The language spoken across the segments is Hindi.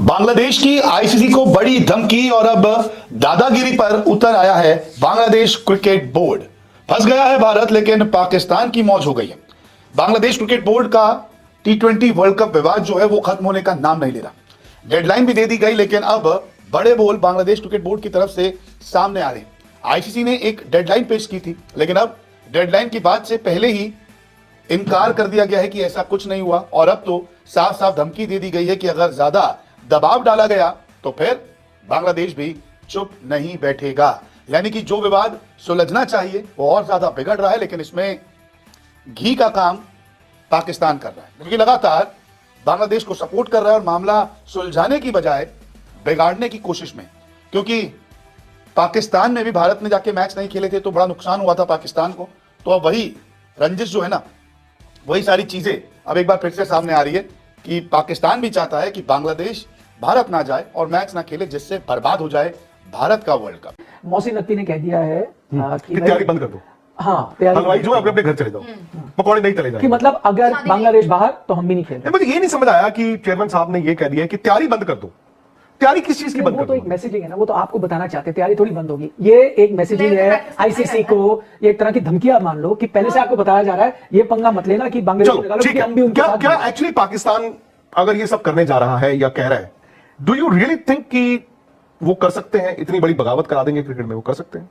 बांग्लादेश की आईसीसी को बड़ी धमकी और अब दादागिरी पर उतर आया है बांग्लादेश क्रिकेट बोर्ड। फंस गया है भारत, लेकिन पाकिस्तान की मौज हो गई है। बांग्लादेश क्रिकेट बोर्ड का T20 वर्ल्ड कप विवाद जो है वो खत्म होने का नाम नहीं ले रहा। डेडलाइन भी दे दी गई, लेकिन अब बड़े बोल बांग्लादेश क्रिकेट बोर्ड की तरफ से सामने आ रहे हैं। आईसीसी ने एक डेडलाइन पेश की थी, लेकिन अब डेडलाइन की बात से पहले ही इनकार कर दिया गया है कि ऐसा कुछ नहीं हुआ, और अब तो साफ साफ धमकी दे दी गई है कि अगर ज्यादा दबाव डाला गया तो फिर बांग्लादेश भी चुप नहीं बैठेगा। यानी कि जो विवाद सुलझना चाहिए वो और ज्यादा बिगड़ रहा है, लेकिन इसमें घी का काम पाकिस्तान कर रहा है, क्योंकि लगातार बांग्लादेश को सपोर्ट कर रहा है और मामला सुलझाने की बजाय बिगाड़ने की कोशिश में। क्योंकि पाकिस्तान में भी भारत ने जाके मैच नहीं खेले थे तो बड़ा नुकसान हुआ था पाकिस्तान को, तो अब वही रंजिश जो है ना, वही सारी चीजें अब एक बार फिर से सामने आ रही है कि पाकिस्तान भी चाहता है कि बांग्लादेश भारत ना जाए और मैच ना खेले, जिससे बर्बाद हो जाए भारत का वर्ल्ड कप। मोहसिन नकवी ने कह दिया है कि तैयारी बंद कर दो। हाँ, हलवाई जो अपने अपने घर चले जाओ, पकौड़े नहीं चले जाए कि मतलब अगर बांग्लादेश बाहर तो हम भी नहीं खेल रहे। मुझे ये नहीं समझ आया कि चेयरमैन साहब ने ये कह दिया कि तैयारी बंद कर दो। तैयारी किस चीज की बंद कर दो? वो तो एक मैसेजिंग है ना, वो तो आपको बताना चाहते हैं तैयारी थोड़ी बंद होगी। ये एक मैसेजिंग है आईसीसी को, ये एक तरह की धमकियां मान लो कि पहले से आपको बताया जा रहा है ये पंगा मत लेना कि बांग्लादेश हम भी उनके साथ। क्या एक्चुअली पाकिस्तान अगर ये सब करने जा रहा है या कह रहा है, डू यू रियली थिंक कि वो कर सकते हैं? इतनी बड़ी बगावत करा देंगे क्रिकेट में, वो कर सकते हैं?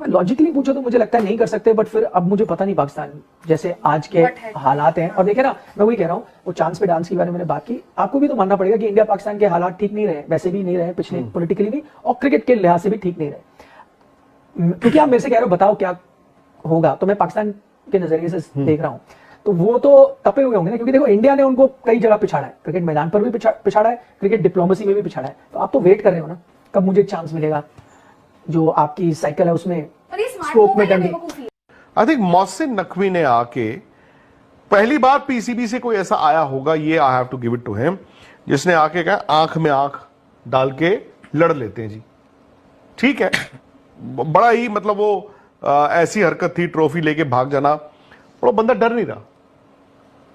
लॉजिकली पूछो तो मुझे लगता है नहीं कर सकते, बट फिर अब मुझे पता नहीं पाकिस्तान जैसे आज के हालात हैं। और देखे ना, मैं वही कह रहा हूँ, वो चांस पे डांस के बारे में मैंने बात की, आपको भी तो मानना पड़ेगा कि इंडिया पाकिस्तान के हालात ठीक नहीं रहे, वैसे भी नहीं रहे पिछले, पॉलिटिकली भी और क्रिकेट के लिहाज से भी ठीक नहीं रहे। क्योंकि आप मेरे से कह रहे हो बताओ क्या होगा, तो मैं पाकिस्तान के नजरिए से देख रहा हूँ, तो वो तो तपे हुए होंगे ना, क्योंकि देखो इंडिया ने उनको कई जगह पिछाड़ा है, क्रिकेट मैदान पर भी पिछाड़ा है, क्रिकेट डिप्लोमेसी में भी पिछाड़ा है। तो आप तो वेट कर रहे हो ना कब मुझे चांस मिलेगा, जो आपकी साइकिल है उसमें स्कोप में डंडी। आई थिंक मोहसिन नकवी ने आके पहली बार पीसीबी से कोई ऐसा आया होगा, ये I have to give it to him, जिसने आके कहा आंख में आंख डाल के लड़ लेते हैं जी। ठीक है, बड़ा ही मतलब वो ऐसी हरकत थी, ट्रॉफी लेके भाग जाना, और बंदा डर नहीं रहा।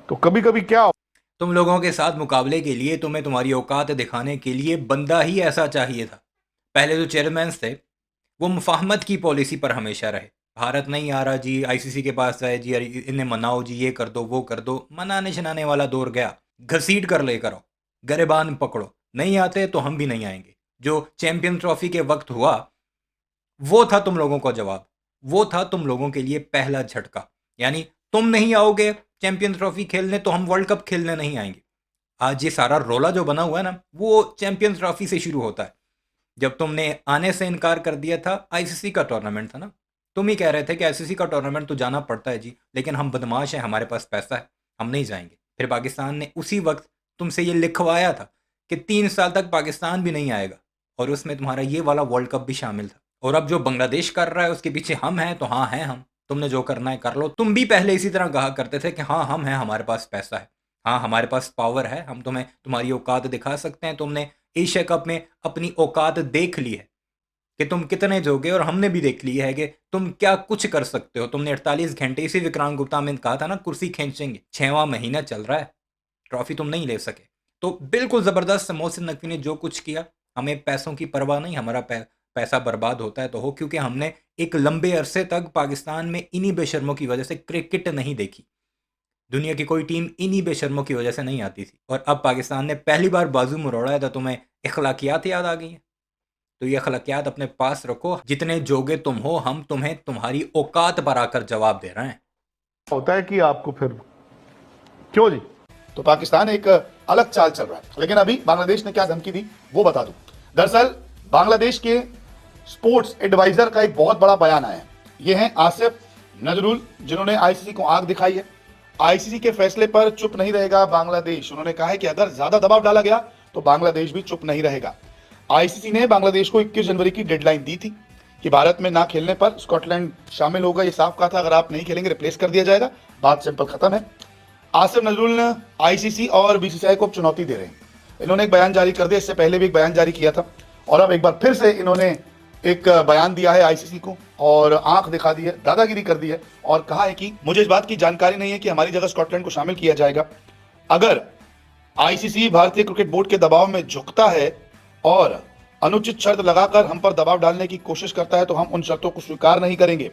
तो कभी कभी क्या, तुम लोगों के साथ मुकाबले के लिए, तुम्हें तुम्हारी औकात दिखाने के लिए बंदा ही ऐसा चाहिए था। पहले जो चेयरमैन थे वो मुफाहमत की पॉलिसी पर हमेशा रहे, भारत नहीं आ रहा जी, आईसीसी के पास जाए जी, इन्हें मनाओ जी, ये कर दो वो कर दो। मनाने शनाने वाला दौर गया, घसीट कर लेकर आओ, गरेबान पकड़ो, नहीं आते तो हम भी नहीं आएंगे। जो चैंपियन ट्रॉफी के वक्त हुआ वो था तुम लोगों का जवाब, वो था तुम लोगों के लिए पहला झटका। यानी तुम नहीं आओगे चैंपियन ट्रॉफी खेलने तो हम वर्ल्ड कप खेलने नहीं आएंगे। आज ये सारा रोला जो बना हुआ है ना, वो चैंपियन ट्रॉफी से शुरू होता है। जब तुमने आने से इनकार कर दिया था, आईसीसी का टूर्नामेंट था ना, तुम ही कह रहे थे कि आईसीसी का टूर्नामेंट तो जाना पड़ता है जी, लेकिन हम बदमाश हैं, हमारे पास पैसा है, हम नहीं जाएंगे। फिर पाकिस्तान ने उसी वक्त तुमसे ये लिखवाया था कि 3 साल तक पाकिस्तान भी नहीं आएगा, और उसमें तुम्हारा ये वाला वर्ल्ड कप भी शामिल था। और अब जो बांग्लादेश कर रहा है उसके पीछे हम हैं, तो हाँ हैं हम, तुमने जो करना है कर लो। तुम भी पहले इसी तरह कहा करते थे कि हाँ हम हैं, हमारे पास पैसा है, हाँ हमारे पास पावर है, हम तुम्हें तुम्हारी औकात दिखा सकते हैं। तुमने एशिया कप में अपनी औकात देख ली है कि तुम कितने जोगे, और हमने भी देख लिया है कि तुम क्या कुछ कर सकते हो। तुमने 48 घंटे, इसी विक्रांत गुप्ता में कहा था ना, कुर्सी खींचेंगे, 6वां महीना चल रहा है, ट्रॉफी तुम नहीं ले सके। तो बिल्कुल ज़बरदस्त मोहसिन नकवी ने जो कुछ किया, हमें पैसों की परवाह नहीं, हमारा पैसा बर्बाद होता है तो हो, क्योंकि हमने एक लंबे अरसे तक पाकिस्तान में इन्हीं बेशर्मों की वजह से क्रिकेट नहीं देखी। दुनिया की कोई टीम इन्हीं बेशर्मों की वजह से नहीं आती थी, और अब पाकिस्तान ने पहली बार बाजू मुड़ाया तो तुम्हें अखलाकियात याद आ गई हैं। तो ये अखलाकियात अपने पास रखो, जितने जोगे तुम हो, हम तुम्हें तुम्हारी औकात पर आकर जवाब दे रहे हैं। होता है कि आपको फिर क्यों जी? तो पाकिस्तान एक अलग चाल चल रहा है, लेकिन अभी बांग्लादेश ने क्या धमकी दी वो बता दूं। दरअसल बांग्लादेश के स्पोर्ट्स एडवाइजर का एक बहुत बड़ा बयान आया है। ये हैं आसिफ नजरुल, जिन्होंने आईसीसी को आंख दिखाई है। आईसीसी के फैसले पर चुप नहीं रहेगा बांग्लादेश। उन्होंने कहा है कि अगर ज्यादा दबाव डाला गया तो बांग्लादेश भी चुप नहीं रहेगा। आईसीसी ने बांग्लादेश को 21 जनवरी की डेडलाइन दी थी कि भारत में ना खेलने पर स्कॉटलैंड शामिल होगा। ये साफ कहा था, अगर आप नहीं खेलेंगे रिप्लेस कर दिया जाएगा, बात सिंपल खत्म है। आसिफ नजरुल ने आईसीसी और बीसीसीआई को चुनौती दे रहे हैं। इन्होंने एक बयान जारी कर दिया, इससे पहले भी एक बयान जारी किया था, और अब एक बार फिर से इन्होंने एक बयान दिया है आईसीसी को, और आंख दिखा दी है, दादागिरी कर दी है, और कहा है कि मुझे इस बात की जानकारी नहीं है कि हमारी जगह स्कॉटलैंड को शामिल किया जाएगा। अगर आईसीसी भारतीय क्रिकेट बोर्ड के दबाव में झुकता है और अनुचित शर्त लगाकर हम पर दबाव डालने की कोशिश करता है तो हम उन शर्तों को स्वीकार नहीं करेंगे।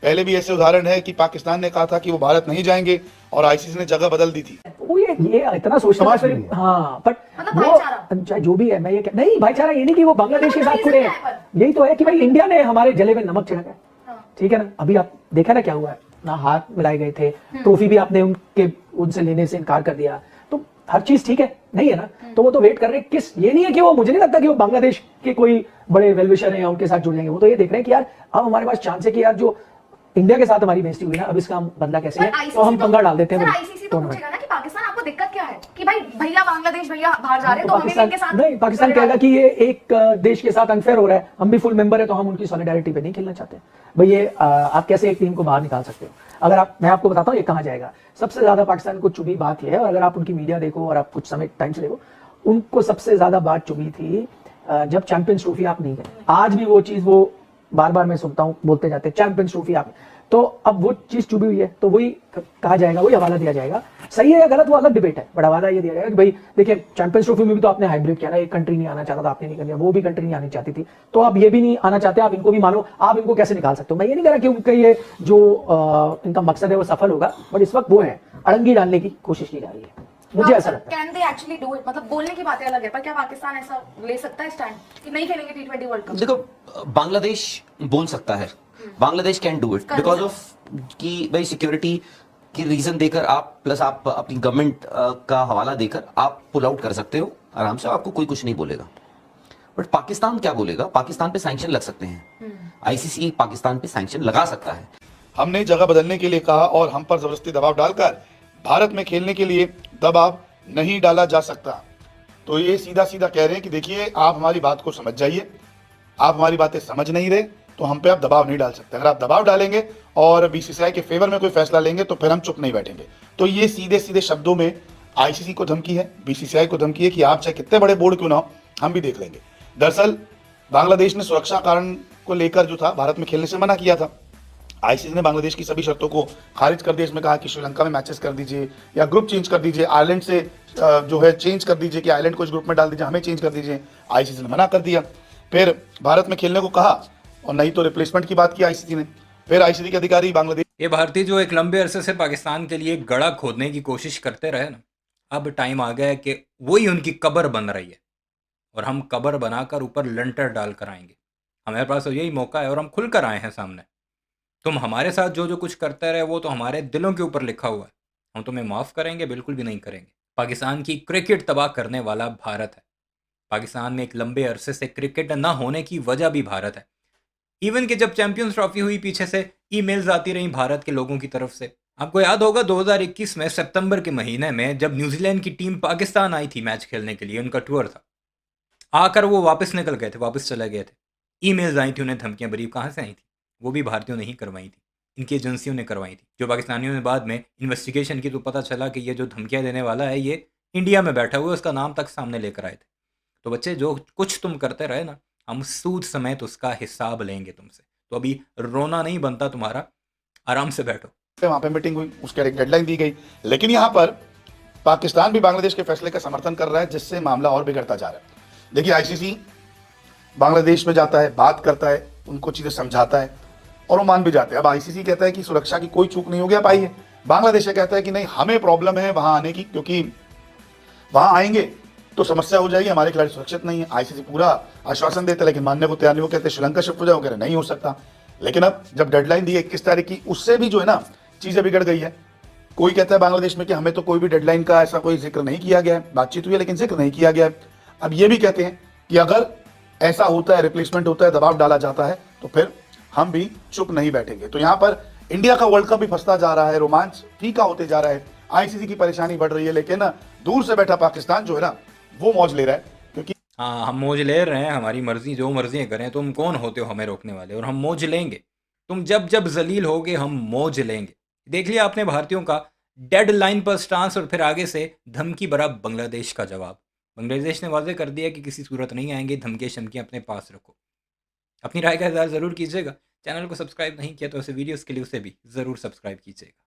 पहले भी ऐसे उदाहरण है कि पाकिस्तान ने कहा था कि वो भारत नहीं जाएंगे और आईसीसी ने जगह बदल दी थी। वो ये इतना सोचना समाज फिर नहीं है। हाँ बट मतलब वो भाईचारा। चाहे जो भी है मैं ये नहीं भाईचारा ये नहीं कि वो बांग्लादेश के साथ रीजन खड़े क्या हैं। है पर? यही तो है कि भाई इंडिया ने हमारे जले में नमक छिड़का है। हाँ। ठीक है ना, अभी आप देखा ना क्या हुआ है ना, हाथ मिलाए गए थे, ट्रॉफी भी आपने उनसे लेने से इनकार कर दिया, तो हर चीज ठीक है नहीं है ना। तो वो तो वेट कर रहे हैं किस, ये नहीं है कि वो, मुझे नहीं लगता कि वो बांग्लादेश के कोई बड़े वेलविशर हैं या उनके साथ जुड़ जाएंगे। वो तो ये देख रहे हैं कि यार अब हमारे पास चांस है कि यार जो इंडिया के साथ हमारी बेइज्जती हुई ना, अब इसका हम बदला कैसे पर है, आईसीसी तो हम पंगा डाल देते हैं आईसीसी तो टूर्नामेंट। पूछेगा ना कि पाकिस्तान आपको दिक्कत क्या है कि भाई भैया बांग्लादेश भैया बाहर जा रहे हैं तो तो हमें भी पाकिस्तान इनके साथ नहीं, पाकिस्तान कहेगा कि ये एक देश के साथ अनफेयर हो रहा है, हम भी फुल मेंबर है तो हम उनकी सॉलिडारिटी पे नहीं खेलना चाहते। भाई ये आप कैसे एक टीम को बाहर निकाल सकते हो? अगर आप, मैं आपको बताता हूँ ये कहाँ जाएगा। सबसे ज्यादा पाकिस्तान को चुभी बात ये है, और अगर आप उनकी मीडिया देखो और आप कुछ समय टाइम से देखो, उनको सबसे ज्यादा बात चुभी थी जब चैंपियंस ट्रॉफी आप नहीं गए। आज भी वो चीज वो बार बार मैं सुनता हूँ बोलते जाते हैं चैंपियंस ट्रॉफी आप, तो अब वो चीज चुभी हुई है तो वही कहा जाएगा, वही हवाला दिया जाएगा। सही है या गलत वो अलग डिबेट है, बट हवाला ये दिया जाएगा कि भाई देखिए चैंपियंस ट्रॉफी में भी तो आपने हाइब्रिड किया ना, एक कंट्री नहीं आना चाहता था आपने नहीं कर दिया, वो भी कंट्री नहीं आनी चाहती थी, तो आप ये भी नहीं आना चाहते, आप इनको भी मानो, आप इनको कैसे निकाल सकते हो? मैं ये नहीं कह रहा कि उनका ये जो इनका मकसद है वो सफल होगा, बट इस वक्त वो है अड़ंगी डालने की कोशिश की जा रही है, मुझे ऐसा लगता है। Can they actually do it? मतलब बोलने की बातें अलग है, पर क्या पाकिस्तान ऐसा ले सकता है स्टैंड कि नहीं खेलेंगे T20 वर्ल्ड कप? देखो बांग्लादेश बोल सकता है, Bangladesh can do it because of कि भाई सिक्योरिटी की रीजन देकर आप, प्लस आप अपनी गवर्नमेंट का हवाला देकर आप पुल आउट कर सकते हो आराम से, आपको कोई कुछ नहीं बोलेगा। बट पाकिस्तान क्या बोलेगा? पाकिस्तान पे सैंक्शन लग सकते हैं, आईसीसी पाकिस्तान पे सैंक्शन लगा सकता है। हमने जगह बदलने के लिए कहा और हम पर जबरदस्ती दबाव डालकर भारत में खेलने के लिए दबाव नहीं डाला जा सकता। तो ये सीधा सीधा कह रहे हैं कि देखिए आप हमारी बात को समझ जाइए, आप हमारी बातें समझ नहीं रहे तो हम पे आप दबाव नहीं डाल सकते। अगर आप दबाव डालेंगे और बीसीसीआई के फेवर में कोई फैसला लेंगे तो फिर हम चुप नहीं बैठेंगे। तो ये सीधे सीधे शब्दों में आईसीसी को धमकी है, बीसीसीआई को धमकी है कि आप चाहे कितने बड़े बोर्ड क्यों ना हो, हम भी देख लेंगे। दरअसल बांग्लादेश ने सुरक्षा कारण को लेकर जो था भारत में खेलने से मना किया था। आईसीसी ने बांग्लादेश की सभी शर्तों को खारिज कर दिया, इसमें कहा कि श्रीलंका में मैचेस कर दीजिए या ग्रुप चेंज कर दीजिए, आयरलैंड से जो है चेंज कर दीजिए कि आयरलैंड को इस ग्रुप में डाल दीजिए, हमें चेंज कर दीजिए। आईसीसी ने मना कर दिया। फिर भारत में खेलने को कहा और नहीं तो रिप्लेसमेंट की बात की आईसीसी ने। फिर आईसीसी के अधिकारी बांग्लादेश ये भारतीय जो एक लंबे अरसे से पाकिस्तान के लिए गड़ा खोदने की कोशिश करते रहे ना, अब टाइम आ गया है कि वही उनकी कब्र बन रही है और हम कब्र बनाकर ऊपर लंटर डाल कर आएंगे। हमारे पास तो यही मौका है और हम खुल कर आए हैं सामने। तुम हमारे साथ जो जो कुछ करते रहे वो तो हमारे दिलों के ऊपर लिखा हुआ है, हम तुम्हें माफ़ करेंगे? बिल्कुल भी नहीं करेंगे। पाकिस्तान की क्रिकेट तबाह करने वाला भारत है। पाकिस्तान में एक लंबे अरसे से क्रिकेट ना होने की वजह भी भारत है। इवन कि जब चैंपियंस ट्रॉफी हुई पीछे से ईमेल्स आती रही भारत के लोगों की तरफ से। आपको याद होगा 2021 में सितंबर के महीने में जब न्यूजीलैंड की टीम पाकिस्तान आई थी मैच खेलने के लिए, उनका टूर था, आकर वो वापस निकल गए थे, वापस चले गए थे। ईमेल्स आई थी उन्हें, धमकियां भरी, कहाँ से आई थी? वो भी भारतीयों ने ही करवाई थी, इनकी एजेंसियों ने करवाई थी। जो पाकिस्तानियों ने बाद में इन्वेस्टिगेशन की तो पता चला कि ये जो धमकियां देने वाला है ये इंडिया में बैठा हुआ है, उसका नाम तक सामने लेकर आए थे। तो बच्चे जो कुछ तुम करते रहे ना, हम सूद समेत उसका हिसाब लेंगे तुमसे। तो अभी रोना नहीं बनता तुम्हारा, आराम से बैठो। वहां पे मीटिंग हुई, उसके एक डेडलाइन दी गई, लेकिन यहाँ पर पाकिस्तान भी बांग्लादेश के फैसले का समर्थन कर रहा है, जिससे मामला और बिगड़ता जा रहा है। देखिए आईसीसी बांग्लादेश में जाता है, बात करता है, उनको चीजें समझाता है और वो मान भी जाते हैं। अब आईसीसी कहता है कि सुरक्षा की कोई चूक नहीं होगी, आप आइए। बांग्लादेश कहता है कि नहीं, हमें प्रॉब्लम है वहां आने की, क्योंकि वहां आएंगे तो समस्या हो जाएगी, हमारे खिलाड़ी सुरक्षित नहीं है। आईसीसी पूरा आश्वासन देते लेकिन मानने को तैयार नहीं। वो कहते श्रीलंका शिफ्ट हो जाओ, कह रहे नहीं हो सकता। लेकिन अब जब डेडलाइन दी है 21 तारीख की, उससे भी जो है ना चीजें बिगड़ गई है। कोई कहता है बांग्लादेश में कि हमें तो कोई भी डेडलाइन का ऐसा कोई जिक्र नहीं किया गया है, बातचीत हुई है लेकिन जिक्र नहीं किया गया है। अब ये भी कहते हैं कि अगर ऐसा होता है, रिप्लेसमेंट होता है, दबाव डाला जाता है, तो फिर हम भी चुप नहीं बैठेंगे। तो यहाँ पर इंडिया का वर्ल्ड कप भी फंसता जा रहा है, रोमांच फीका होते जा रहा है, आईसीसी की परेशानी बढ़ रही है, लेकिन दूर से बैठा पाकिस्तान जो है ना वो मौज ले रहा है। क्योंकि हाँ, हम मौज ले रहे हैं, हमारी मर्जी, जो मर्जी करें। तुम कौन होते हो हमें रोकने वाले? और हम मौज लेंगे। तुम जब जब जलील होगे हम मौज लेंगे। देख लिया आपने भारतीयों का डेड लाइन पर स्टांस और फिर आगे से धमकी भरा बांग्लादेश का जवाब। बांग्लादेश ने वाजे कर दिया कि किसी सूरत नहीं आएंगे, धमकी शमकी अपने पास रखो। अपनी राय का इज़हार ज़रूर कीजिएगा। चैनल को सब्सक्राइब नहीं किया तो ऐसे वीडियोस के लिए उसे भी ज़रूर सब्सक्राइब कीजिएगा।